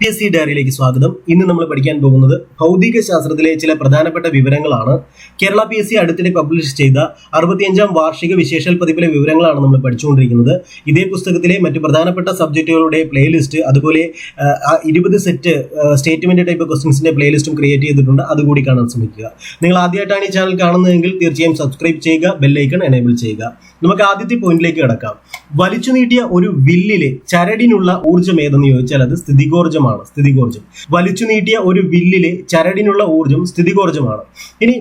PSC ഡയറിയിലേക്ക് സ്വാഗതം. ഇന്ന് നമ്മൾ പഠിക്കാൻ പോകുന്നത് ഭൗതിക ശാസ്ത്രത്തിലെ ചില പ്രധാനപ്പെട്ട വിവരങ്ങളാണ്. കേരള PSC അടുത്തിടെ പബ്ലിഷ് ചെയ്ത 65ാം വാർഷിക വിശേഷൽ പതിപ്പിലെ വിവരങ്ങളാണ് നമ്മൾ പഠിച്ചുകൊണ്ടിരിക്കുന്നത്. ഇതേ പുസ്തകത്തിലെ മറ്റു പ്രധാനപ്പെട്ട സബ്ജക്റ്റുകളുടെ പ്ലേലിസ്റ്റ്, അതുപോലെ 20 സെറ്റ് സ്റ്റേറ്റ്മെന്റ് ടൈപ്പ് ക്വസ്റ്റ്യൻസിന്റെ പ്ലേലിസ്റ്റും ക്രിയേറ്റ് ചെയ്തിട്ടുണ്ട്. അതുകൂടി കാണാൻ ശ്രമിക്കുക. നിങ്ങൾ ആദ്യമായിട്ടാണ് ഈ ചാനൽ കാണുന്നതെങ്കിൽ തീർച്ചയായും സബ്സ്ക്രൈബ് ചെയ്യുക, ബെല്ലൈക്കൺ എനേബിൾ ചെയ്യുക. നമുക്ക് ആദ്യത്തെ പോയിന്റിലേക്ക് കടക്കാം. വലിച്ചു നീട്ടിയ ഒരു വില്ലിലെ ചരടിനുള്ള ഊർജ്ജം ഏതെന്ന് ചോദിച്ചാൽ അത് സ്ഥിതികോർജ്ജമാണ്. വലിച്ചു നീട്ടിയ ഒരു വില്ലിലെ ചരടിനുള്ള ഊർജ്ജം സ്ഥിതികോർജ്ജമാണ്. ഇനി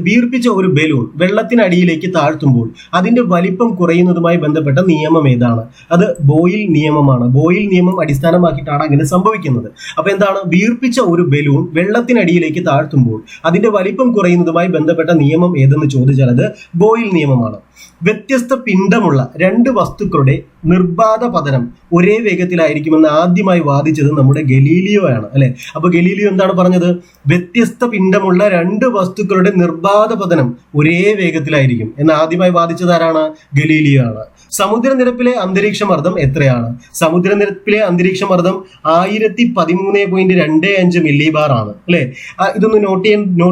വീർപ്പിച്ച ഒരു ബലൂൺ വെള്ളത്തിനടിയിലേക്ക് താഴ്ത്തുമ്പോൾ അതിന്റെ വലിപ്പം കുറയുന്നതുമായി ബന്ധപ്പെട്ട നിയമം ഏതാണ്? അത് ബോയിൽ നിയമമാണ്. ബോയിൽ നിയമം അടിസ്ഥാനമാക്കിയിട്ടാണ് അങ്ങനെ സംഭവിക്കുന്നത്. അപ്പൊ എന്താണ്? വീർപ്പിച്ച ഒരു ബലൂൺ വെള്ളത്തിനടിയിലേക്ക് താഴ്ത്തുമ്പോൾ അതിന്റെ വലിപ്പം കുറയുന്നതുമായി ബന്ധപ്പെട്ട നിയമം ഏതെന്ന് ചോദിച്ചാൽ അത് ബോയിൽ നിയമമാണ്. വ്യത്യസ്ത പിണ്ഡമുള്ള രണ്ട് വസ്തുക്കളുടെ നിർബാധ പതനം ഒരേ വേഗത്തിലായിരിക്കുമെന്ന് ആദ്യമായി വാദിച്ചത് നമ്മുടെ ഗലീലിയോ ആണ്, അല്ലെ? അപ്പൊ ഗലീലിയോ എന്താണ് പറഞ്ഞത്? വ്യത്യസ്ത പിണ്ഡമുള്ള രണ്ട് വസ്തുക്കളുടെ നിർബാധ പതനം ഒരേ വേഗത്തിലായിരിക്കും എന്ന് ആദ്യമായി വാദിച്ചത് ആരാണ്? ഗലീലിയോ ആണ്. സമുദ്രനിരപ്പിലെ അന്തരീക്ഷ മർദ്ദം എത്രയാണ്? സമുദ്രനിരപ്പിലെ അന്തരീക്ഷ മർദ്ദം 1013.25 മില്ലിബാർ ആണ്, അല്ലെ? ഇതൊന്ന് നോട്ട്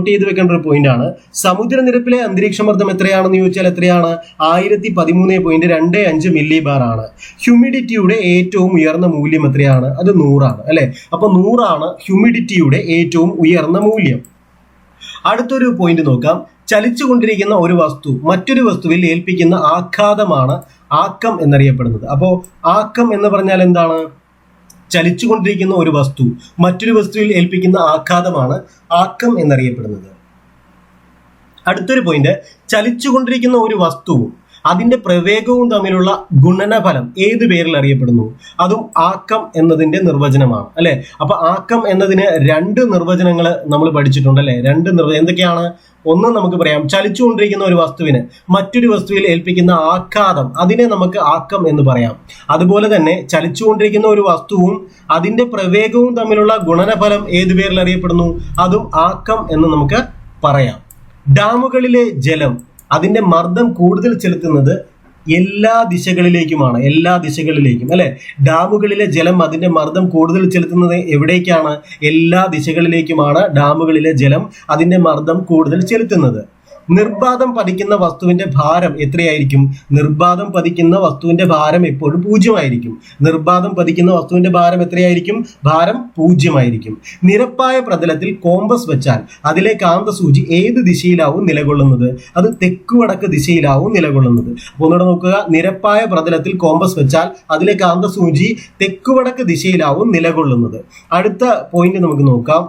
ചെയ്ത് വെക്കേണ്ട ഒരു പോയിന്റ് ആണ്. സമുദ്രനിരപ്പിലെ അന്തരീക്ഷ മർദ്ദം എത്രയാണെന്ന് ചോദിച്ചാൽ എത്രയാണ്? 1013.25 മില്ലിബാർ ആണ്. ഹ്യൂമിഡിറ്റിയുടെ ഏറ്റവും ഉയർന്ന മൂല്യം എത്രയാണ്? അത് 100 ആണ്, അല്ലെ? അപ്പൊ 100 ആണ് ഹ്യൂമിഡിറ്റിയുടെ ഏറ്റവും ഉയർന്ന മൂല്യം. അടുത്തൊരു പോയിന്റ് നോക്കാം. ചലിച്ചുകൊണ്ടിരിക്കുന്ന ഒരു വസ്തു മറ്റൊരു വസ്തുവിൽ ഏൽപ്പിക്കുന്ന ആഘാതമാണ് ആക്കം എന്നറിയപ്പെടുന്നത്. അപ്പോ ആക്കം എന്ന് പറഞ്ഞാൽ എന്താണ്? ചലിച്ചുകൊണ്ടിരിക്കുന്ന ഒരു വസ്തു മറ്റൊരു വസ്തുവിൽ ഏൽപ്പിക്കുന്ന ആഘാതമാണ് ആക്കം എന്നറിയപ്പെടുന്നത്. അടുത്തൊരു പോയിന്റ്, ചലിച്ചുകൊണ്ടിരിക്കുന്ന ഒരു വസ്തുവും അതിന്റെ പ്രവേഗവും തമ്മിലുള്ള ഗുണനഫലം ഏത് പേരിൽ അറിയപ്പെടുന്നു? അതും ആക്കം എന്നതിന്റെ നിർവചനമാണ്, അല്ലെ? അപ്പൊ ആക്കം എന്നതിന് രണ്ട് നിർവചനങ്ങൾ നമ്മൾ പഠിച്ചിട്ടുണ്ട്, അല്ലെ? രണ്ട് നിർവചനം എന്തൊക്കെയാണ്? ഒന്ന് നമുക്ക് പറയാം, ചലിച്ചുകൊണ്ടിരിക്കുന്ന ഒരു വസ്തുവിന് മറ്റൊരു വസ്തുവിൽ ഏൽപ്പിക്കുന്ന ആഘാതം, അതിനെ നമുക്ക് ആക്കം എന്ന് പറയാം. അതുപോലെ തന്നെ ചലിച്ചുകൊണ്ടിരിക്കുന്ന ഒരു വസ്തുവും അതിന്റെ പ്രവേഗവും തമ്മിലുള്ള ഗുണനഫലം ഏത് പേരിൽ അറിയപ്പെടുന്നു? അതും ആക്കം എന്ന് നമുക്ക് പറയാം. ഡാമുകളിലെ ജലം അതിന്റെ മർദ്ദം കൂടുതൽ ചെലുത്തുന്നത് എല്ലാ ദിശകളിലേക്കുമാണ്, അല്ലെ? ഡാമുകളിലെ ജലം അതിന്റെ മർദ്ദം കൂടുതൽ ചെലുത്തുന്നത് എവിടേക്കാണ്? എല്ലാ ദിശകളിലേക്കുമാണ് ഡാമുകളിലെ ജലം അതിന്റെ മർദ്ദം കൂടുതൽ ചെലുത്തുന്നത്. നിർബാധം പതിക്കുന്ന വസ്തുവിന്റെ ഭാരം എത്രയായിരിക്കും? നിർബാധം പതിക്കുന്ന വസ്തുവിന്റെ ഭാരം എപ്പോഴും 0 ആയിരിക്കും. നിർബാധം പതിക്കുന്ന വസ്തുവിന്റെ ഭാരം എത്രയായിരിക്കും? ഭാരം 0 ആയിരിക്കും. നിരപ്പായ പ്രതലത്തിൽ കോമ്പസ് വെച്ചാൽ അതിലെ കാന്തസൂചി ഏത് ദിശയിലാവും നിലകൊള്ളുന്നത്? അത് തെക്കുവടക്ക് ദിശയിലാവും നിലകൊള്ളുന്നത്. അപ്പൊ ഒന്നുകൂടെ നോക്കുക. നിരപ്പായ പ്രതലത്തിൽ കോമ്പസ് വെച്ചാൽ അതിലെ കാന്തസൂചി തെക്കുവടക്ക് ദിശയിലാവും നിലകൊള്ളുന്നത്. അടുത്ത പോയിന്റ് നമുക്ക് നോക്കാം.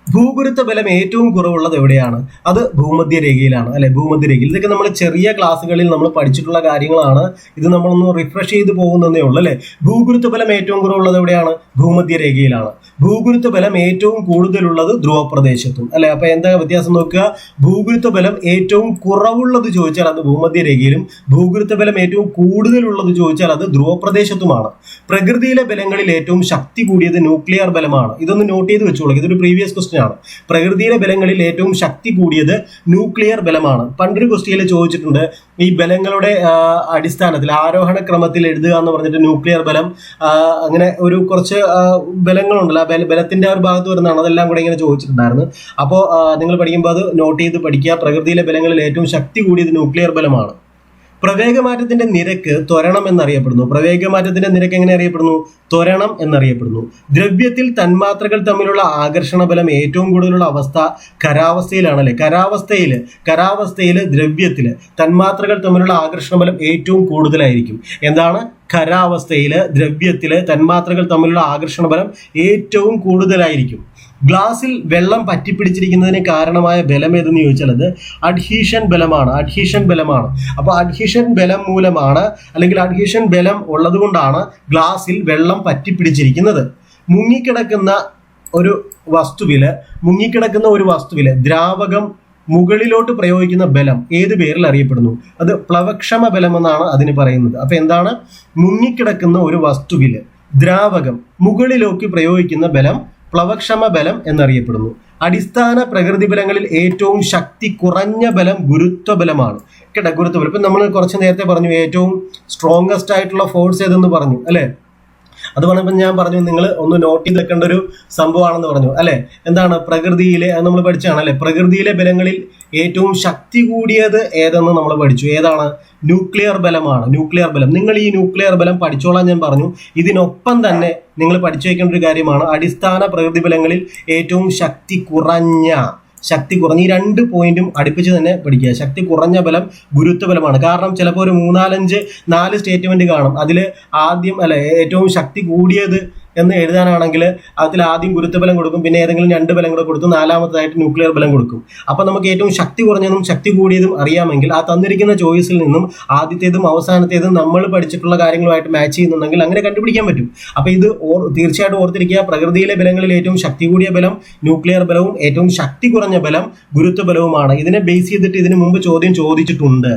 ഭൂഗുരുത്വ ബലം ഏറ്റവും കുറവുള്ളത് എവിടെയാണ്? അത് ഭൂമധ്യരേഖയിലാണ്, അല്ലെ? ഭൂമധ്യരേഖയിൽ. ഇതൊക്കെ നമ്മൾ ചെറിയ ക്ലാസ്സുകളിൽ നമ്മൾ പഠിച്ചിട്ടുള്ള കാര്യങ്ങളാണ്. ഇത് നമ്മളൊന്ന് റിഫ്രഷ് ചെയ്ത് പോകുന്നതേ ഉള്ളൂ, അല്ലെ? ഭൂഗുരുത്വ ബലം ഏറ്റവും കുറവുള്ളത് എവിടെയാണ്? ഭൂമധ്യരേഖയിലാണ്. ഭൂഗുരുത്വ ബലം ഏറ്റവും കൂടുതലുള്ളത് ധ്രുവപ്രദേശത്തും, അല്ലെ? അപ്പൊ എന്താ വ്യത്യാസം നോക്കുക. ഭൂഗുരുത്വ ബലം ഏറ്റവും കുറവുള്ളത് ചോദിച്ചാൽ അത് ഭൂമധ്യരേഖയിലും, ഭൂഗുരുത്വ ബലം ഏറ്റവും കൂടുതലുള്ളത് ചോദിച്ചാൽ അത് ധ്രുവപ്രദേശത്തുമാണ്. പ്രകൃതിയിലെ ബലങ്ങളിൽ ഏറ്റവും ശക്തി കൂടിയത് ന്യൂക്ലിയർ ബലമാണ്. ഇതൊന്ന് നോട്ട് ചെയ്ത് വെച്ചോളൂ. ഇതൊരു പ്രീവിയസ് ക്വസ്റ്റ്യൻ ആണ്. പ്രകൃതിയിലെ ബലങ്ങളിൽ ഏറ്റവും ശക്തി കൂടിയത് ന്യൂക്ലിയർ ബലമാണ്. പണ്ടൊരു ക്വസ്റ്റ്യനിൽ ചോദിച്ചിട്ടുണ്ട്, ഈ ബലങ്ങളുടെ അടിസ്ഥാനത്തിൽ ആരോഹണ ക്രമത്തിൽ എഴുതുക എന്ന് പറഞ്ഞിട്ട് ന്യൂക്ലിയർ ബലം, അങ്ങനെ ഒരു കുറച്ച് ബലങ്ങളുണ്ടല്ലോ, ആ ബലത്തിന്റെ ഒരു ഭാഗത്ത് വരുന്നതാണ്. അതെല്ലാം കൂടെ ഇങ്ങനെ ചോദിച്ചിട്ടുണ്ടായിരുന്നു. അപ്പോൾ നിങ്ങൾ പഠിക്കുമ്പോൾ അത് നോട്ട് ചെയ്ത് പഠിക്കുക. പ്രകൃതിയിലെ ബലങ്ങളിൽ ഏറ്റവും ശക്തി കൂടിയത് ന്യൂക്ലിയർ ബലമാണ്. പ്രവേഗമാറ്റത്തിന്റെ നിരക്ക് ത്വരണം എന്നറിയപ്പെടുന്നു. പ്രവേഗമാറ്റത്തിന്റെ നിരക്ക് എങ്ങനെ അറിയപ്പെടുന്നു? ത്വരണം എന്നറിയപ്പെടുന്നു. ദ്രവ്യത്തിൽ തന്മാത്രകൾ തമ്മിലുള്ള ആകർഷണ ബലം ഏറ്റവും കൂടുതലുള്ള അവസ്ഥ ഖരാവസ്ഥയിലാണല്ലേ? ഖരാവസ്ഥയില് ദ്രവ്യത്തില് തന്മാത്രകൾ തമ്മിലുള്ള ആകർഷണ ബലം ഏറ്റവും കൂടുതലായിരിക്കും. എന്താണ്? ഖരാവസ്ഥയില് ദ്രവ്യത്തില് തന്മാത്രകൾ തമ്മിലുള്ള ആകർഷണ ബലം ഏറ്റവും കൂടുതലായിരിക്കും. ഗ്ലാസിൽ വെള്ളം പറ്റിപ്പിടിച്ചിരിക്കുന്നതിന് കാരണമായ ബലം ഏതെന്ന് ചോദിച്ചാൽ അത് അഡ്ഹീഷൻ ബലമാണ്. അപ്പൊ അഡ്ഹീഷൻ ബലം മൂലമാണ്, അല്ലെങ്കിൽ അഡ്ഹീഷൻ ബലം ഉള്ളത് കൊണ്ടാണ് ഗ്ലാസിൽ വെള്ളം പറ്റിപ്പിടിച്ചിരിക്കുന്നത്. മുങ്ങിക്കിടക്കുന്ന ഒരു വസ്തുവില് ദ്രാവകം മുകളിലോട്ട് പ്രയോഗിക്കുന്ന ബലം ഏത് പേരിൽ അറിയപ്പെടുന്നു? അത് പ്ലവക്ഷമ ബലം എന്നാണ് അതിന് പറയുന്നത്. അപ്പൊ എന്താണ്? മുങ്ങിക്കിടക്കുന്ന ഒരു വസ്തുവില് ദ്രാവകം മുകളിലേക്ക് പ്രയോഗിക്കുന്ന ബലം പ്ലവക്ഷമ ബലം എന്നറിയപ്പെടുന്നു. അടിസ്ഥാന പ്രകൃതി ബലങ്ങളിൽ ഏറ്റവും ശക്തി കുറഞ്ഞ ബലം ഗുരുത്വ ബലമാണ്. കേട്ടോ, ഗുരുത്വ ബലം. ഇപ്പം നമ്മൾ കുറച്ച് നേരത്തെ പറഞ്ഞു ഏറ്റവും സ്ട്രോങ്സ്റ്റ് ആയിട്ടുള്ള ഫോഴ്സ് ഏതെന്ന് പറഞ്ഞു, അല്ലെ? അത് പറഞ്ഞപ്പോൾ ഞാൻ പറഞ്ഞു നിങ്ങൾ ഒന്ന് നോട്ട് ചെയ്ത് വെക്കേണ്ട ഒരു സംഭവമാണെന്ന് പറഞ്ഞു അല്ലെ. എന്താണ് പ്രകൃതിയിലെ, അത് നമ്മൾ പഠിച്ചാണ് അല്ലെ, പ്രകൃതിയിലെ ബലങ്ങളിൽ ഏറ്റവും ശക്തി കൂടിയത് ഏതെന്ന് നമ്മൾ പഠിച്ചു. ഏതാണ്? ന്യൂക്ലിയർ ബലമാണ്. ന്യൂക്ലിയർ ബലം, നിങ്ങൾ ഈ ന്യൂക്ലിയർ ബലം പഠിച്ചോളാൻ ഞാൻ പറഞ്ഞു. ഇതിനൊപ്പം തന്നെ നിങ്ങൾ പഠിച്ചു വെക്കേണ്ട ഒരു കാര്യമാണ് അടിസ്ഥാന പ്രകൃതി ബലങ്ങളിൽ ഏറ്റവും ശക്തി കുറഞ്ഞ ഈ 2 പോയിന്റും അടുപ്പിച്ച് തന്നെ പഠിക്കുക. ശക്തി കുറഞ്ഞ ബലം ഗുരുത്വബലമാണ്. കാരണം ചിലപ്പോൾ ഒരു 4 സ്റ്റേറ്റ്മെന്റ് കാണും. അതിൽ ആദ്യം ഏറ്റവും ശക്തി കൂടിയത് എന്ന് എഴുതാനാണെങ്കിൽ അതിൽ ആദ്യം ഗുരുത്വബലം കൊടുക്കും, പിന്നെ ഏതെങ്കിലും 2 ബലം കൂടെ കൊടുക്കും, 4മതായിട്ട് ന്യൂക്ലിയർ ബലം കൊടുക്കും. അപ്പൊ നമുക്ക് ഏറ്റവും ശക്തി കുറഞ്ഞതും ശക്തി കൂടിയതും അറിയാമെങ്കിൽ ആ തന്നിരിക്കുന്ന ചോയ്സിൽ നിന്നും ആദ്യത്തേതും അവസാനത്തേതും നമ്മൾ പഠിച്ചിട്ടുള്ള കാര്യങ്ങളുമായിട്ട് മാച്ച് ചെയ്യുന്നുണ്ടെങ്കിൽ അങ്ങനെ കണ്ടുപിടിക്കാൻ പറ്റും. അപ്പൊ ഇത് തീർച്ചയായിട്ടും ഓർത്തിരിക്കുക. പ്രകൃതിയിലെ ബലങ്ങളിൽ ഏറ്റവും ശക്തി കൂടിയ ബലം ന്യൂക്ലിയർ ബലവും ഏറ്റവും ശക്തി കുറഞ്ഞ ബലം ഗുരുത്വബലവുമാണ്. ഇതിനെ ബേസ് ചെയ്തിട്ട് ഇതിനു മുമ്പ് ചോദ്യം ചോദിച്ചിട്ടുണ്ട്.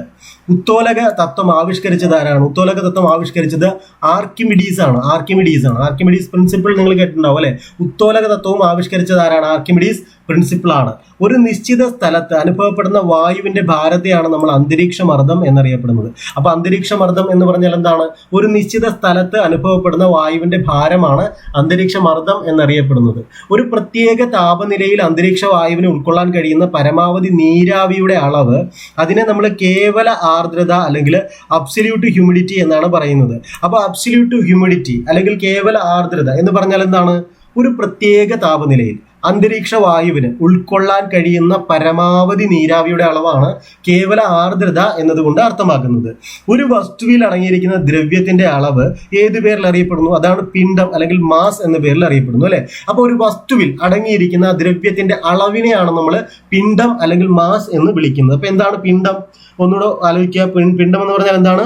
ഉത്തോലക തത്വം ആവിഷ്കരിച്ചത് ആരാണ്? ഉത്തോലക തത്വം ആവിഷ്കരിച്ചത് ആർക്കിമിഡീസ് ആണ്. ആർക്കിമിഡീസ് പ്രിൻസിപ്പിൾ നിങ്ങൾ കേട്ടിട്ടുണ്ടാവും അല്ലെ. ഉത്തോലക തത്വവും ആവിഷ്കരിച്ചത് ആരാണ്? ആർക്കിമിഡീസ് പ്രിൻസിപ്പിൾ ആണ്. ഒരു നിശ്ചിത സ്ഥലത്ത് അനുഭവപ്പെടുന്ന വായുവിന്റെ ഭാരത്തെയാണ് നമ്മൾ അന്തരീക്ഷ മർദ്ദം എന്നറിയപ്പെടുന്നത്. അപ്പൊ അന്തരീക്ഷ മർദ്ദം എന്ന് പറഞ്ഞാൽ എന്താണ്? ഒരു നിശ്ചിത സ്ഥലത്ത് അനുഭവപ്പെടുന്ന വായുവിന്റെ ഭാരമാണ് അന്തരീക്ഷ മർദ്ദം എന്നറിയപ്പെടുന്നത്. ഒരു പ്രത്യേക താപനിലയിൽ അന്തരീക്ഷ വായുവിനെ ഉൾക്കൊള്ളാൻ കഴിയുന്ന പരമാവധി നീരാവിയുടെ അളവ്, അതിനെ നമ്മൾ കേവല ആർദ്രത അല്ലെങ്കിൽ അബ്സല്യൂട്ട് ഹ്യൂമിഡിറ്റി എന്നാണ് പറയുന്നത്. അപ്പൊ അബ്സല്യൂട്ട് ഹ്യൂമിഡിറ്റി അല്ലെങ്കിൽ കേവല ആർദ്രത എന്ന് പറഞ്ഞാൽ എന്താണ്? ഒരു പ്രത്യേക താപനിലയിൽ അന്തരീക്ഷ വായുവിന് ഉൾക്കൊള്ളാൻ കഴിയുന്ന പരമാവധി നീരാവിയുടെ അളവാണ് കേവല ആർദ്രത എന്നതുകൊണ്ട് അർത്ഥമാക്കുന്നത്. ഒരു വസ്തുവിൽ അടങ്ങിയിരിക്കുന്ന ദ്രവ്യത്തിന്റെ അളവ് ഏത് പേരിൽ അറിയപ്പെടുന്നു? അതാണ് പിണ്ഡം അല്ലെങ്കിൽ മാസ് എന്ന പേരിൽ അറിയപ്പെടുന്നു അല്ലെ. അപ്പൊ ഒരു വസ്തുവിൽ അടങ്ങിയിരിക്കുന്ന ദ്രവ്യത്തിന്റെ അളവിനെയാണ് നമ്മൾ പിണ്ഡം അല്ലെങ്കിൽ മാസ് എന്ന് വിളിക്കുന്നത്. അപ്പൊ എന്താണ് പിണ്ഡം? ഒന്നുകൂടെ ആലോചിക്കുക. പിണ്ഡം എന്ന് പറഞ്ഞാൽ എന്താണ്?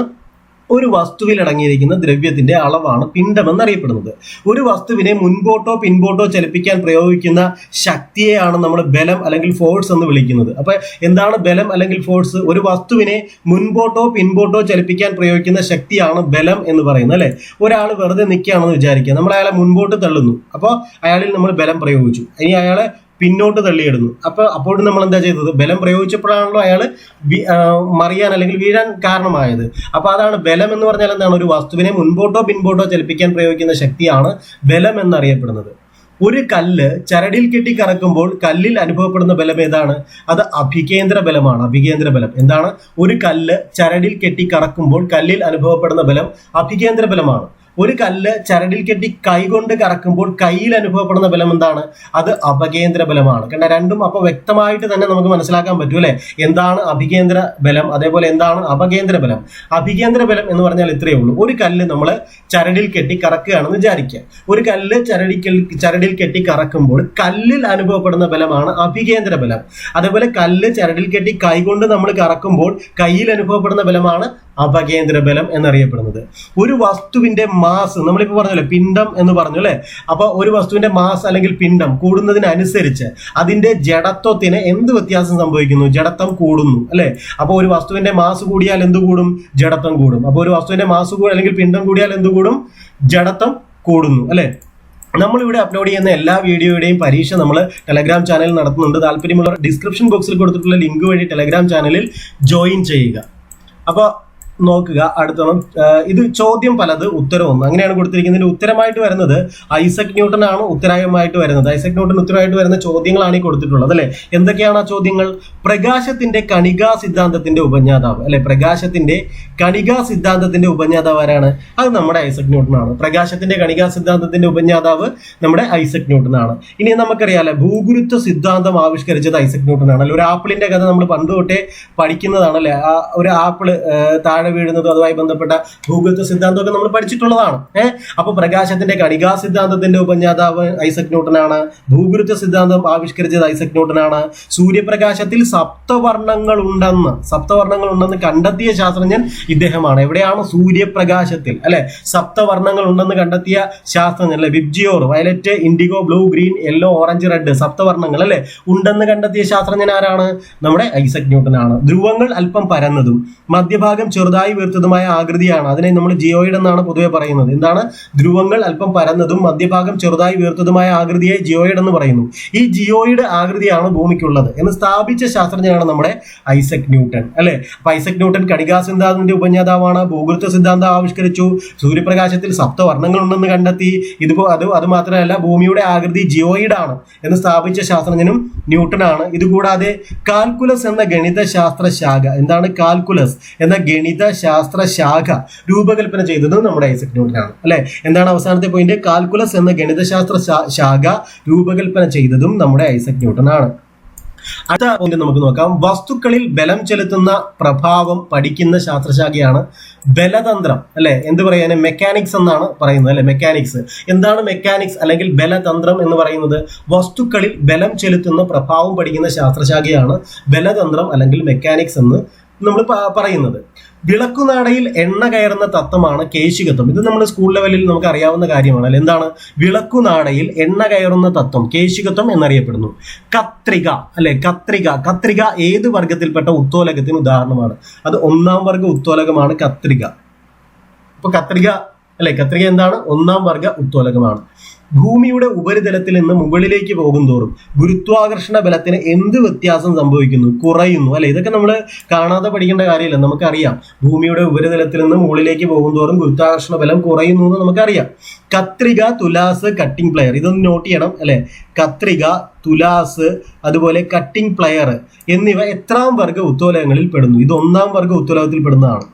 ഒരു വസ്തുവിൽ അടങ്ങിയിരിക്കുന്ന ദ്രവ്യത്തിന്റെ അളവാണ് പിണ്ഡം എന്നറിയപ്പെടുന്നത്. ഒരു വസ്തുവിനെ മുൻപോട്ടോ പിൻപോട്ടോ ചലിപ്പിക്കാൻ പ്രയോഗിക്കുന്ന ശക്തിയെയാണ് നമ്മൾ ബലം അല്ലെങ്കിൽ ഫോഴ്സ് എന്ന് വിളിക്കുന്നത്. അപ്പൊ എന്താണ് ബലം അല്ലെങ്കിൽ ഫോഴ്സ്? ഒരു വസ്തുവിനെ മുൻപോട്ടോ പിൻപോട്ടോ ചലിപ്പിക്കാൻ പ്രയോഗിക്കുന്ന ശക്തിയാണ് ബലം എന്ന് പറയുന്നത് അല്ലെ. ഒരാൾ വെറുതെ നിൽക്കുകയാണെന്ന് വിചാരിക്കുക, നമ്മൾ അയാളെ മുൻപോട്ട് തള്ളുന്നു, അപ്പോൾ അയാളിൽ നമ്മൾ ബലം പ്രയോഗിച്ചു. ഇനി അയാളെ പിന്നോട്ട് തള്ളിയിടുന്നു. അപ്പോഴും നമ്മൾ എന്താ ചെയ്തത്? ബലം പ്രയോഗിച്ചപ്പോഴാണല്ലോ അയാൾ മറിയാൻ അല്ലെങ്കിൽ വീഴാൻ കാരണമായത്. അപ്പൊ അതാണ് ബലം എന്ന് പറഞ്ഞാൽ എന്താണ്? ഒരു വസ്തുവിനെ മുൻപോട്ടോ പിൻപോട്ടോ ചലിപ്പിക്കാൻ പ്രയോഗിക്കുന്ന ശക്തിയാണ് ബലം എന്നറിയപ്പെടുന്നത്. ഒരു കല്ല് ചരടിൽ കെട്ടി കറക്കുമ്പോൾ കല്ലിൽ അനുഭവപ്പെടുന്ന ബലം ഏതാണ്? അത് അഭികേന്ദ്ര ബലമാണ്. അഭികേന്ദ്ര ബലം എന്താണ്? ഒരു കല്ല് ചരടിൽ കെട്ടി കറക്കുമ്പോൾ കല്ലിൽ അനുഭവപ്പെടുന്ന ബലം അഭികേന്ദ്ര ബലമാണ്. ഒരു കല്ല് ചരടിൽ കെട്ടി കൈകൊണ്ട് കറക്കുമ്പോൾ കയ്യിൽ അനുഭവപ്പെടുന്ന ബലം എന്താണ്? അത് അപകേന്ദ്ര ബലമാണ്. കണ്ട, രണ്ടും അപ്പൊ വ്യക്തമായിട്ട് തന്നെ നമുക്ക് മനസ്സിലാക്കാൻ പറ്റും അല്ലെ. എന്താണ് അഭികേന്ദ്ര ബലം, അതേപോലെ എന്താണ് അപകേന്ദ്ര ബലം. അഭികേന്ദ്ര ബലം എന്ന് പറഞ്ഞാൽ ഇത്രയേ ഉള്ളൂ. ഒരു കല്ല് നമ്മൾ ചരടിൽ കെട്ടി കറക്കുകയാണെന്ന് വിചാരിക്കുക. ഒരു കല്ല് ചരടിൽ കെട്ടി കറക്കുമ്പോൾ കല്ലിൽ അനുഭവപ്പെടുന്ന ബലമാണ് അഭികേന്ദ്ര ബലം. അതേപോലെ കല്ല് ചരടിൽ കെട്ടി കൈകൊണ്ട് നമ്മൾ കറക്കുമ്പോൾ കയ്യിൽ അനുഭവപ്പെടുന്ന ബലമാണ് അപകേന്ദ്ര ബലം എന്നറിയപ്പെടുന്നത്. ഒരു വസ്തുവിന്റെ മാസ്, നമ്മളിപ്പോ പറഞ്ഞല്ലേ പിണ്ഡം എന്ന് പറഞ്ഞു അല്ലെ. അപ്പൊ ഒരു വസ്തുവിന്റെ മാസ് അല്ലെങ്കിൽ പിണ്ഡം കൂടുന്നതിനനുസരിച്ച് അതിന്റെ ജഡത്വത്തിന് എന്ത് വ്യത്യാസം സംഭവിക്കുന്നു? ജഡത്വം കൂടുന്നു അല്ലെ. അപ്പൊ ഒരു വസ്തുവിന്റെ മാസ് കൂടിയാൽ എന്ത് കൂടും? ജഡത്വം കൂടും. അപ്പൊ ഒരു വസ്തുവിന്റെ മാസ് അല്ലെങ്കിൽ പിണ്ഡം കൂടിയാൽ എന്ത് കൂടും? ജഡത്വം കൂടുന്നു അല്ലെ. നമ്മളിവിടെ അപ്ലോഡ് ചെയ്യുന്ന എല്ലാ വീഡിയോയുടെയും പരീക്ഷ നമ്മൾ ടെലഗ്രാം ചാനലിൽ നടത്തുന്നുണ്ട്. താല്പര്യമുള്ള ഡിസ്ക്രിപ്ഷൻ ബോക്സിൽ കൊടുത്തിട്ടുള്ള ലിങ്ക് വഴി ടെലഗ്രാം ചാനലിൽ ജോയിൻ ചെയ്യുക. അപ്പോൾ നോക്കുക, അടുത്തോളം ഇത് ചോദ്യം പലത് ഉത്തരം ഒന്ന് അങ്ങനെയാണ് കൊടുത്തിരിക്കുന്നതിന്റെ ഉത്തരമായിട്ട് വരുന്നത് ഐസക് ന്യൂട്ടൺ ആണ്. ഉത്തരമായിട്ട് വരുന്നത് ഐസക് ന്യൂട്ടൺ ഉത്തരമായിട്ട് വരുന്ന ചോദ്യങ്ങളാണ് ഈ കൊടുത്തിട്ടുള്ളത് അല്ലെ. എന്തൊക്കെയാണ് ആ ചോദ്യങ്ങൾ? പ്രകാശത്തിന്റെ കണികാ സിദ്ധാന്തത്തിന്റെ ഉപജ്ഞാതാവ് അല്ലെ. പ്രകാശത്തിന്റെ കണികാ സിദ്ധാന്തത്തിന്റെ ഉപജ്ഞാതാവ് ആരാണ്? അത് നമ്മുടെ ഐസക് ന്യൂട്ടൺ ആണ്. പ്രകാശത്തിന്റെ കണികാ സിദ്ധാന്തത്തിന്റെ ഉപജ്ഞാതാവ് നമ്മുടെ ഐസക് ന്യൂട്ടൺ ആണ്. ഇനി നമുക്കറിയാലോ ഭൂഗുരുത്വ സിദ്ധാന്തം ആവിഷ്കരിച്ചത് ഐസക് ന്യൂട്ടൺ ആണ് അല്ലെ. ഒരു ആപ്പിളിന്റെ കഥ നമ്മൾ പണ്ട് തൊട്ടേ പഠിക്കുന്നതാണല്ലേ. ഒരു ആപ്പിള് താഴെ വീഴുന്നതും അതുമായി ബന്ധപ്പെട്ട ഭൂഗുരുത്വ സിദ്ധാന്തമൊക്കെ നമ്മൾ പഠിച്ചിട്ടുള്ളതാണ്. അപ്പൊ പ്രകാശത്തിന്റെ കണികാ സിദ്ധാന്തത്തിന്റെ ഉപജ്ഞാതാവ് ഐസക് ന്യൂട്ടൺ ആണ്. ഭൂഗുരുത്വ സിദ്ധാന്തം ആവിഷ്കരിച്ചത് ഐസക് ന്യൂട്ടൺ ആണ്. സൂര്യപ്രകാശത്തിൽ സപ്തവർണ്ണങ്ങൾ ഉണ്ടെന്ന് കണ്ടെത്തിയ ശാസ്ത്രജ്ഞൻ ഇദ്ദേഹമാണ്. എവിടെയാണ്? സൂര്യപ്രകാശത്തിൽ അല്ലെ സപ്തവർണ്ണങ്ങൾ ഉണ്ടെന്ന് കണ്ടെത്തിയ ശാസ്ത്രജ്ഞൻ അല്ലെ. VIBGYOR, violet, indigo, blue, green, yellow, orange, red സപ്തവർണ്ണങ്ങൾ അല്ലെ ഉണ്ടെന്ന് കണ്ടെത്തിയ ശാസ്ത്രജ്ഞൻ ആരാണ്? നമ്മുടെ ഐസക് ന്യൂട്ടൺ ആണ്. ധ്രുവങ്ങൾ അല്പം പരന്നതും മധ്യഭാഗം ചെറുതും ചെറുതായി വീർത്തതുമായ ആകൃതിയാണ്. അതിനെ നമ്മൾ ജിയോയിഡ് എന്നാണ് പൊതുവെ പറയുന്നത്. എന്താണ്? ധ്രുവങ്ങൾ അല്പം പരന്നതും മധ്യഭാഗം ചെറുതായി വീർത്തതുമായ ആകൃതിയെ ജിയോയിഡ് എന്ന് പറയുന്നു. ഈ ജിയോയിഡ് ആകൃതിയാണ് ഭൂമിക്കുള്ളത് എന്ന് സ്ഥാപിച്ച ശാസ്ത്രജ്ഞനാണ് നമ്മുടെ ഐസക് ന്യൂട്ടൺ, അല്ലെ? അപ്പൊ ഐസക് ന്യൂട്ടൺ കണികാ സിദ്ധാന്തത്തിന്റെ ഉപജ്ഞാതാവാണ്. ഭൂഗുരുത്വ സിദ്ധാന്തം ആവിഷ്കരിച്ചു. സൂര്യപ്രകാശത്തിൽ സപ്തവർണ്ണങ്ങൾ ഉണ്ടെന്ന് കണ്ടെത്തി. അത് മാത്രമല്ല, ഭൂമിയുടെ ആകൃതി ജിയോയിഡ് ആണ് എന്ന് സ്ഥാപിച്ച ശാസ്ത്രജ്ഞനും ന്യൂട്ടനാണ്. ഇതുകൂടാതെ കാൽക്കുലസ് എന്ന ഗണിതശാസ്ത്ര ശാഖ, എന്താണ് കാൽക്കുലസ് എന്ന ഗണിതശാസ്ത്ര ശാഖ രൂപകൽപ്പന ചെയ്തത് നമ്മുടെ ഐസക് ന്യൂട്ടനാണ്, അല്ലെ? എന്താണ് അവസാനത്തെ പോയിന്റ്? കാൽക്കുലസ് എന്ന ഗണിതശാസ്ത്ര ശാഖ രൂപകൽപ്പന ചെയ്തതും നമ്മുടെ ഐസക് ന്യൂട്ടനാണ്. അടുത്ത പോയിന്റ് നമുക്ക് നോക്കാം. വസ്തുക്കളിൽ ബലം ചെലുത്തുന്ന പ്രഭാവം പഠിക്കുന്ന ശാസ്ത്രശാഖയാണ് ബലതന്ത്രം, അല്ലെ? എന്ത് പറയാൻ? മെക്കാനിക്സ് എന്നാണ് പറയുന്നത്, അല്ലെ? മെക്കാനിക്സ്. എന്താണ് മെക്കാനിക്സ് അല്ലെങ്കിൽ ബലതന്ത്രം എന്ന് പറയുന്നത്? വസ്തുക്കളിൽ ബലം ചെലുത്തുന്ന പ്രഭാവം പഠിക്കുന്ന ശാസ്ത്രശാഖയാണ് ബലതന്ത്രം അല്ലെങ്കിൽ മെക്കാനിക്സ് എന്ന് നമ്മൾ പറയുന്നത്. വിളക്കുനാടയിൽ എണ്ണ കയറുന്ന തത്വമാണ് കേശികത്വം. ഇത് നമ്മൾ സ്കൂൾ ലെവലിൽ നമുക്ക് അറിയാവുന്ന കാര്യമാണ്, അല്ലെ? എന്താണ്? വിളക്കുനാടയിൽ എണ്ണ കയറുന്ന തത്വം കേശികത്വം എന്നറിയപ്പെടുന്നു. കത്രിക, അല്ലെ? കത്രിക ഏത് വർഗത്തിൽപ്പെട്ട ഉത്തോലകത്തിന് ഉദാഹരണമാണ്? അത് 1ാം വർഗ ഉത്തോലകമാണ് കത്രിക. അപ്പൊ കത്രിക, അല്ലെ? കത്രിക എന്താണ്? 1ാം വർഗ ഉത്തോലകമാണ്. ഭൂമിയുടെ ഉപരിതലത്തിൽ നിന്ന് മുകളിലേക്ക് പോകുന്തോറും ഗുരുത്വാകർഷണ ബലത്തിന് എന്ത് വ്യത്യാസം സംഭവിക്കുന്നു? കുറയുന്നു, അല്ലെ? ഇതൊക്കെ നമ്മൾ കാണാതെ പഠിക്കേണ്ട കാര്യമില്ല, നമുക്കറിയാം. ഭൂമിയുടെ ഉപരിതലത്തിൽ നിന്ന് മുകളിലേക്ക് പോകുന്തോറും ഗുരുത്വാകർഷണ ബലം കുറയുന്നു എന്ന് നമുക്കറിയാം. കത്രിക, തുലാസ്, കട്ടിംഗ് പ്ലെയർ, ഇതൊന്ന് നോട്ട് ചെയ്യണം, അല്ലെ? കത്രിക, തുലാസ്, അതുപോലെ കട്ടിംഗ് പ്ലെയർ എന്നിവ എത്രാം വർഗ ഉത്തോലകങ്ങളിൽ പെടുന്നു? ഇത് 1ാം വർഗ ഉത്തോലകത്തിൽ പെടുന്നതാണ്,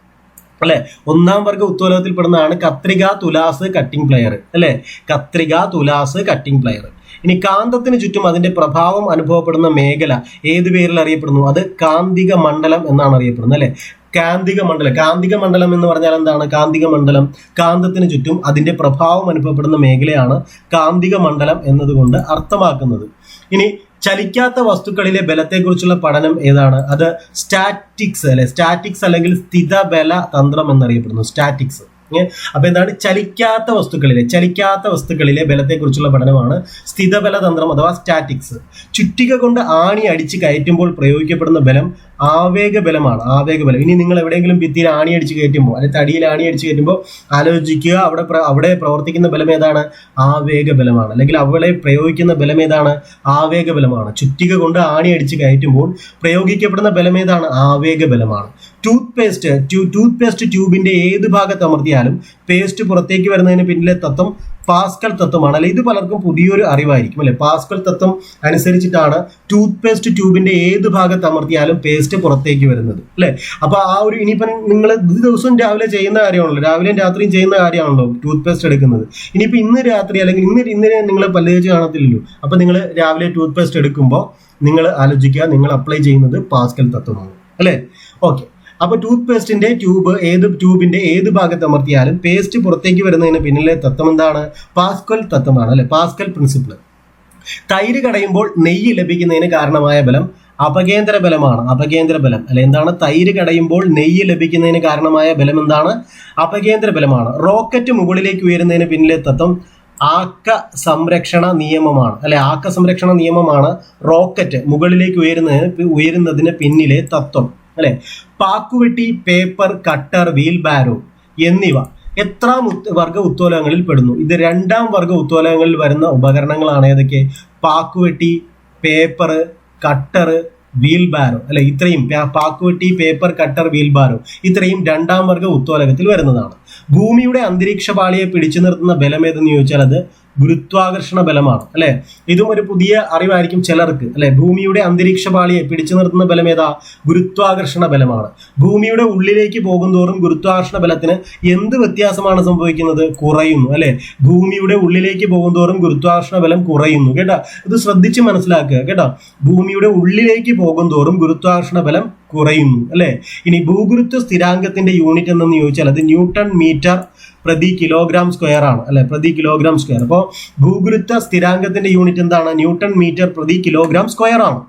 അല്ലെ? 1ാം വർഗ ഉത്തോലകത്തിൽ പെടുന്നതാണ് കത്രിക, തുലാസ്, കട്ടിംഗ് പ്ലെയർ, അല്ലെ? കത്രിക, തുലാസ്, കട്ടിംഗ് പ്ലെയർ. ഇനി കാന്തത്തിന് ചുറ്റും അതിന്റെ പ്രഭാവം അനുഭവപ്പെടുന്ന മേഖല ഏത് പേരിൽ അറിയപ്പെടുന്നു? അത് കാന്തിക മണ്ഡലം എന്നാണ് അറിയപ്പെടുന്നത്, അല്ലെ? കാന്തിക മണ്ഡലം എന്ന് പറഞ്ഞാൽ എന്താണ്? കാന്തിക മണ്ഡലം, കാന്തത്തിന് ചുറ്റും അതിന്റെ പ്രഭാവം അനുഭവപ്പെടുന്ന മേഖലയാണ് കാന്തിക മണ്ഡലം എന്നതുകൊണ്ട് അർത്ഥമാക്കുന്നത്. ഇനി ചലിക്കാത്ത വസ്തുക്കളിലെ ബലത്തെക്കുറിച്ചുള്ള പഠനം ഏതാണ്? അത് സ്റ്റാറ്റിക്സ്, അല്ലെ? സ്റ്റാറ്റിക്സ് അല്ലെങ്കിൽ സ്ഥിതബല തന്ത്രം എന്നറിയപ്പെടുന്നു, സ്റ്റാറ്റിക്സ്. അപ്പൊ എന്താണ്? ചലിക്കാത്ത വസ്തുക്കളിലെ ബലത്തെക്കുറിച്ചുള്ള പഠനമാണ് സ്ഥിതബല തന്ത്രം അഥവാ സ്റ്റാറ്റിക്സ്. ചുറ്റിക കൊണ്ട് ആണി അടിച്ച് കയറ്റുമ്പോൾ പ്രയോഗിക്കപ്പെടുന്ന ബലം ആവേഗ ബലമാണ്, ആവേഗബലം. ഇനി നിങ്ങൾ എവിടെയെങ്കിലും ഭിത്തിയിൽ ആണി അടിച്ച് കയറ്റുമ്പോൾ, അല്ലെങ്കിൽ തടിയിൽ ആണി അടിച്ച് കയറ്റുമ്പോൾ ആലോചിക്കുക, അവിടെ പ്രവർത്തിക്കുന്ന ബലം ഏതാണ്? ആവേഗ ബലമാണ്. അല്ലെങ്കിൽ അവിടെ പ്രയോഗിക്കുന്ന ബലം ഏതാണ്? ആവേഗ ബലമാണ്. ചുറ്റിക കൊണ്ട് ആണി അടിച്ച് കയറ്റുമ്പോൾ പ്രയോഗിക്കപ്പെടുന്ന ബലം ഏതാണ്? ആവേഗ ബലമാണ്. ടൂത്ത് പേസ്റ്റ് ട്യൂബിന്റെ ഏത് ഭാഗത്ത് അമർത്തിയാലും പേസ്റ്റ് പുറത്തേക്ക് വരുന്നതിന് പിന്നിലെ തത്വം പാസ്കൽ തത്വമാണ്, അല്ലെ? ഇത് പലർക്കും പുതിയൊരു അറിവായിരിക്കും, അല്ലെ? പാസ്കൽ തത്വം അനുസരിച്ചിട്ടാണ് ടൂത്ത് പേസ്റ്റ് ട്യൂബിന്റെ ഏത് ഭാഗത്ത് അമർത്തിയാലും പേസ്റ്റ് പുറത്തേക്ക് വരുന്നത്, അല്ലെ? അപ്പൊ ആ ഒരു, ഇനിയിപ്പം നിങ്ങൾ ദിവസവും രാവിലെ ചെയ്യുന്ന കാര്യമാണല്ലോ, രാവിലെയും രാത്രിയും ചെയ്യുന്ന കാര്യമാണല്ലോ ടൂത്ത് പേസ്റ്റ് എടുക്കുന്നത്. ഇനിയിപ്പോ ഇന്ന് രാത്രി അല്ലെങ്കിൽ ഇന്ന് നിങ്ങൾ പല്ല് തേച്ച് കാണത്തില്ലല്ലോ. അപ്പൊ നിങ്ങൾ രാവിലെ ടൂത്ത് പേസ്റ്റ് എടുക്കുമ്പോൾ നിങ്ങൾ ആലോചിക്കുക, നിങ്ങൾ അപ്ലൈ ചെയ്യുന്നത് പാസ്കൽ തത്വമാണ്, അല്ലെ? ഓക്കെ. അപ്പൊ ടൂത്ത് പേസ്റ്റിന്റെ ട്യൂബിന്റെ ഏത് ഭാഗത്ത് അമർത്തിയാലും പേസ്റ്റ് പുറത്തേക്ക് വരുന്നതിന് പിന്നിലെ തത്വം എന്താണ്? പാസ്കൽ തത്വമാണ്, അല്ലെ? Pascal principle. തൈര് കടയുമ്പോൾ നെയ്യ് ലഭിക്കുന്നതിന് കാരണമായ ബലം അപകേന്ദ്ര ബലമാണ്, അപകേന്ദ്ര ബലം, അല്ലെ? എന്താണ്? തൈര് കടയുമ്പോൾ നെയ്യ് ലഭിക്കുന്നതിന് കാരണമായ ബലം എന്താണ്? അപകേന്ദ്ര ബലമാണ്. റോക്കറ്റ് മുകളിലേക്ക് ഉയരുന്നതിന് പിന്നിലെ തത്വം ആക്ക സംരക്ഷണ നിയമമാണ്, അല്ലെ? ആക്ക സംരക്ഷണ നിയമമാണ് റോക്കറ്റ് മുകളിലേക്ക് ഉയരുന്നതിന് പിന്നിലെ തത്വം, അല്ലെ? പാക്കുവെട്ടി, പേപ്പർ കട്ടർ, വീൽ ബാരോ എന്നിവ എത്രാം വർഗ ഉത്തോലകങ്ങളിൽ പെടുന്നു? ഇത് 2ാം വർഗ ഉത്തോലകങ്ങളിൽ വരുന്ന ഉപകരണങ്ങളാണ്. ഏതൊക്കെ? പാക്കുവെട്ടി, പേപ്പർ, കട്ടർ, വീൽ ബാരോ, അല്ലെ? ഇത്രയും പാക്കുവെട്ടി, പേപ്പർ കട്ടർ, വീൽ ബാരോ ഇത്രയും 2ാം വർഗ ഉത്തോലകത്തിൽ വരുന്നതാണ്. ഭൂമിയുടെ അന്തരീക്ഷ പാളിയെ പിടിച്ചു നിർത്തുന്ന ബലം ഏതെന്ന് ചോദിച്ചാൽ അത് ഗുരുത്വാകർഷണ ബലമാണ്, അല്ലെ? ഇതും ഒരു പുതിയ അറിവായിരിക്കും ചിലർക്ക്, അല്ലെ? ഭൂമിയുടെ അന്തരീക്ഷ പാളിയെ പിടിച്ചു നിർത്തുന്ന ബലം ഏതാ? ഗുരുത്വാകർഷണ ബലമാണ്. ഭൂമിയുടെ ഉള്ളിലേക്ക് പോകുന്തോറും ഗുരുത്വാകർഷണ ബലത്തിന് എന്ത് വ്യത്യാസമാണ് സംഭവിക്കുന്നത്? കുറയുന്നു, അല്ലെ? ഭൂമിയുടെ ഉള്ളിലേക്ക് പോകുന്തോറും ഗുരുത്വാകർഷണ ബലം കുറയുന്നു, കേട്ടോ? ഇത് ശ്രദ്ധിച്ച് മനസ്സിലാക്കുക, കേട്ടോ? ഭൂമിയുടെ ഉള്ളിലേക്ക് പോകുന്തോറും ഗുരുത്വാകർഷണ ബലം കുറയുന്നു, അല്ലെ? ഇനി ഭൂഗുരുത്വ സ്ഥിരാങ്കത്തിന്റെ യൂണിറ്റ് എന്തെന്ന് ചോദിച്ചാൽ അത് ന്യൂട്ടൺ മീറ്റർ പ്രതി കിലോഗ്രാം സ്ക്വയർ ആണ്, അല്ലെ? പ്രതി കിലോഗ്രാം സ്ക്വയർ. അപ്പോൾ ഭൂഗുരുത്വ സ്ഥിരാങ്കത്തിന്റെ യൂണിറ്റ് എന്താണ്? ന്യൂട്ടൺ മീറ്റർ പ്രതി കിലോഗ്രാം സ്ക്വയർ ആണ്.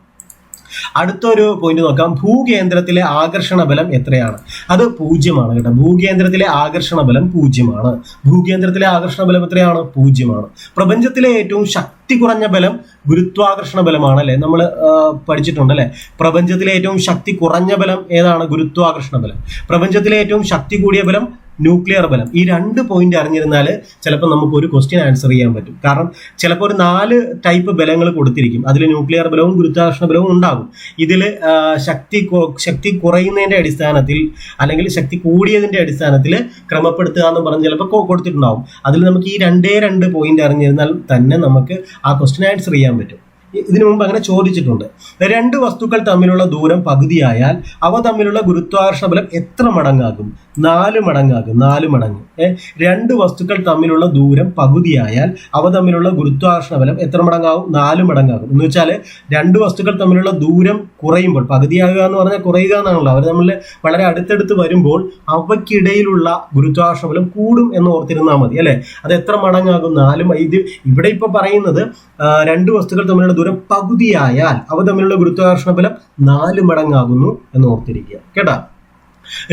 അടുത്തൊരു പോയിന്റ് നോക്കാം. ഭൂകേന്ദ്രത്തിലെ ആകർഷണ ബലം എത്രയാണ്? അത് 0 കേട്ടോ. ഭൂകേന്ദ്രത്തിലെ ആകർഷണ ബലം 0. ഭൂകേന്ദ്രത്തിലെ ആകർഷണ ബലം എത്രയാണ്? 0. പ്രപഞ്ചത്തിലെ ഏറ്റവും ശക്തി കുറഞ്ഞ ബലം ഗുരുത്വാകർഷണ ബലമാണ് അല്ലെ, നമ്മൾ പഠിച്ചിട്ടുണ്ട് അല്ലെ. പ്രപഞ്ചത്തിലെ ഏറ്റവും ശക്തി കുറഞ്ഞ ബലം ഏതാണ്? ഗുരുത്വാകർഷണ ബലം. പ്രപഞ്ചത്തിലെ ഏറ്റവും ശക്തി കൂടിയ ബലം ന്യൂക്ലിയർ ബലം. ഈ 2 പോയിന്റ് അറിഞ്ഞിരുന്നാൽ ചിലപ്പോൾ നമുക്ക് ഒരു ക്വസ്റ്റ്യൻ ആൻസർ ചെയ്യാൻ പറ്റും. കാരണം ചിലപ്പോൾ ഒരു 4 ടൈപ്പ് ബലങ്ങൾ കൊടുത്തിരിക്കും, അതിൽ ന്യൂക്ലിയർ ബലവും ഗുരുത്വാകർഷണ ബലവും ഉണ്ടാകും. ഇതിൽ ശക്തി കുറയുന്നതിന്റെ അടിസ്ഥാനത്തിൽ അല്ലെങ്കിൽ ശക്തി കൂടിയതിന്റെ അടിസ്ഥാനത്തിൽ ക്രമപ്പെടുത്തുക എന്ന് പറഞ്ഞ് ചിലപ്പോൾ കൊടുത്തിട്ടുണ്ടാവും. അതിൽ നമുക്ക് ഈ 2 പോയിന്റ് അറിഞ്ഞിരുന്നാൽ തന്നെ നമുക്ക് ആ ക്വസ്റ്റ്യൻ ആൻസർ ചെയ്യാൻ പറ്റും. ഇതിനു മുമ്പ് അങ്ങനെ ചോദിച്ചിട്ടുണ്ട്. 2 വസ്തുക്കൾ തമ്മിലുള്ള ദൂരം പകുതിയായാൽ അവ തമ്മിലുള്ള ഗുരുത്വാകർഷണ ബലം എത്ര മടങ്ങാകും? 4 മടങ്ങാകും. 4 മടങ്ങ്. 2 വസ്തുക്കൾ തമ്മിലുള്ള ദൂരം പകുതിയായാൽ അവ തമ്മിലുള്ള ഗുരുത്വാകർഷണ ബലം എത്ര മടങ്ങാകും? 4 മടങ്ങാകും. എന്ന് വെച്ചാൽ 2 വസ്തുക്കൾ തമ്മിലുള്ള ദൂരം കുറയുമ്പോൾ, പകുതിയാകുക എന്ന് പറഞ്ഞാൽ കുറയുക എന്നാണല്ലോ, അവർ തമ്മിൽ വളരെ അടുത്തടുത്ത് വരുമ്പോൾ അവയ്ക്കിടയിലുള്ള ഗുരുത്വാകർഷണ ബലം കൂടും എന്ന് ഓർത്തിരുന്നാൽ മതി അല്ലെ. അത് എത്ര മടങ്ങാകും? 4. ഇത് ഇവിടെ ഇപ്പൊ പറയുന്നത് 2 വസ്തുക്കൾ തമ്മിലുള്ള ദൂരം പകുതിയായാൽ അവ തമ്മിലുള്ള ഗുരുത്വാകർഷണ ബലം 4 മടങ്ങാകുന്നു എന്ന് ഓർത്തിരിക്കുക കേട്ടാ.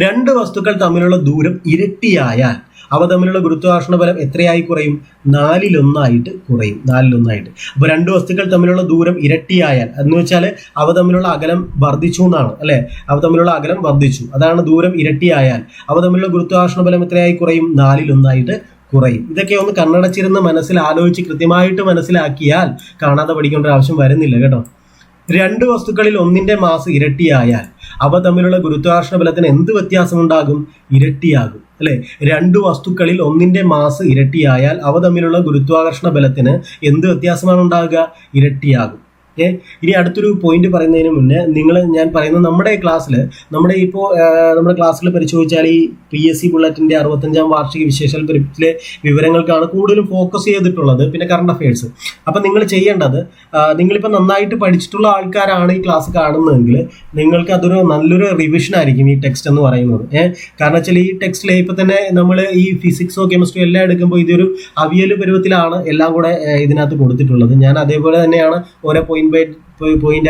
2 വസ്തുക്കൾ തമ്മിലുള്ള ദൂരം ഇരട്ടിയായാൽ അവ തമ്മിലുള്ള ഗുരുത്വാകർഷണ ബലം എത്രയായി കുറയും? 4-1 കുറയും. 4-1. അപ്പൊ 2 വസ്തുക്കൾ തമ്മിലുള്ള ദൂരം ഇരട്ടിയായാൽ എന്ന് വെച്ചാൽ അവ തമ്മിലുള്ള അകലം വർദ്ധിച്ചു എന്നാണ് അല്ലെ. അവ തമ്മിലുള്ള അകലം വർദ്ധിച്ചു, അതാണ് ദൂരം ഇരട്ടിയായാൽ അവ തമ്മിലുള്ള ഗുരുത്വാകർഷണ ബലം എത്രയായി കുറയും? 4-1 കുറയും. ഇതൊക്കെ ഒന്ന് കണ്ണടച്ചിരുന്ന് ആലോചിച്ച് കൃത്യമായിട്ട് മനസ്സിലാക്കിയാൽ കാണാതെ പഠിക്കേണ്ട ആവശ്യം വരുന്നില്ല കേട്ടോ. 2 വസ്തുക്കളിൽ ഒന്നിന്റെ മാസ് ഇരട്ടിയായാൽ അവ തമ്മിലുള്ള ഗുരുത്വാകർഷണ ബലത്തിന് എന്ത് വ്യത്യാസം ഉണ്ടാകും? ഇരട്ടിയാകും അല്ലെ. 2 വസ്തുക്കളിൽ ഒന്നിന്റെ മാസ് ഇരട്ടിയായാൽ അവ തമ്മിലുള്ള ഗുരുത്വാകർഷണ ബലത്തിന് എന്ത് വ്യത്യാസമാണ് ഉണ്ടാകുക? ഇരട്ടിയാകും. ഇനി അടുത്തൊരു പോയിന്റ് പറയുന്നതിന് മുന്നേ ഞാൻ പറയുന്നത് നമ്മുടെ ക്ലാസ്സിൽ പരിശോധിച്ചാൽ ഈ PSC ബുള്ളറ്റിന്റെ 65ാം വാർഷിക വിശേഷ പരീക്ഷയിലെ വിവരങ്ങൾക്കാണ് കൂടുതലും ഫോക്കസ് ചെയ്തിട്ടുള്ളത്, പിന്നെ കറണ്ട് അഫയേഴ്സ്. അപ്പൊ നിങ്ങൾ ചെയ്യേണ്ടത്, നിങ്ങളിപ്പോൾ നന്നായിട്ട് പഠിച്ചിട്ടുള്ള ആൾക്കാരാണ് ഈ ക്ലാസ് കാണുന്നതെങ്കിൽ നിങ്ങൾക്ക് അതൊരു നല്ലൊരു റിവിഷൻ ആയിരിക്കും ഈ ടെക്സ്റ്റ് എന്ന് പറയുന്നത്. കാരണം വെച്ചാൽ ഈ ടെക്സ്റ്റിലെ ഇപ്പൊ തന്നെ നമ്മൾ ഈ ഫിസിക്സോ കെമിസ്ട്രിയോ എല്ലാം എടുക്കുമ്പോൾ ഇതൊരു അവിയൽ പരുവത്തിലാണ് എല്ലാം കൂടെ ഇതിനകത്ത് കൊടുത്തിട്ടുള്ളത്. ഞാൻ അതേപോലെ തന്നെയാണ് ഓരോ പോയിന്റ്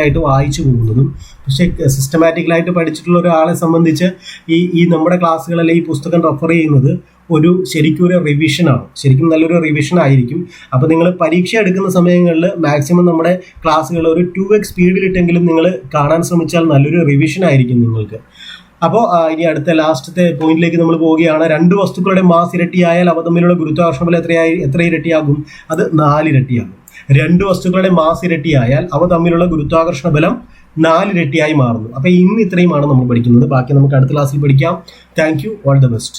ആയിട്ട് വായിച്ചു പോകുന്നതും. പക്ഷെ സിസ്റ്റമാറ്റിക്കലായിട്ട് പഠിച്ചിട്ടുള്ള ഒരാളെ സംബന്ധിച്ച് ഈ നമ്മുടെ ക്ലാസ്സുകളിലെ ഈ പുസ്തകം റെഫർ ചെയ്യുന്നത് ശരിക്കും ഒരു റിവിഷനാണ്. ശരിക്കും നല്ലൊരു റിവിഷൻ ആയിരിക്കും. അപ്പോൾ നിങ്ങൾ പരീക്ഷ എടുക്കുന്ന സമയങ്ങളിൽ മാക്സിമം നമ്മുടെ ക്ലാസ്സുകൾ ഒരു 2x സ്പീഡിലിട്ടെങ്കിലും നിങ്ങൾ കാണാൻ ശ്രമിച്ചാൽ നല്ലൊരു റിവിഷൻ ആയിരിക്കും നിങ്ങൾക്ക്. അപ്പോൾ ഇനി അടുത്ത ലാസ്റ്റത്തെ പോയിന്റിലേക്ക് നമ്മൾ പോവുകയാണ്. 2 വസ്തുക്കളുടെ മാസ് ഇരട്ടിയായാൽ അവ തമ്മിലുള്ള ഗുരുത്വാകർഷണ ബലം എത്ര ഇരട്ടിയാകും? അത് 4 ഇരട്ടിയാകും. 2 വസ്തുക്കളുടെ മാസ് ഇരട്ടിയായാൽ അവ തമ്മിലുള്ള ഗുരുത്വാകർഷണ ബലം 4 ഇരട്ടിയായി മാറുന്നു. അപ്പൊ ഇന്ന് ഇത്രയുമാണ് നമ്മൾ പഠിക്കുന്നത്. ബാക്കി നമുക്ക് അടുത്ത ക്ലാസ്സിൽ പഠിക്കാം. Thank you. All the best.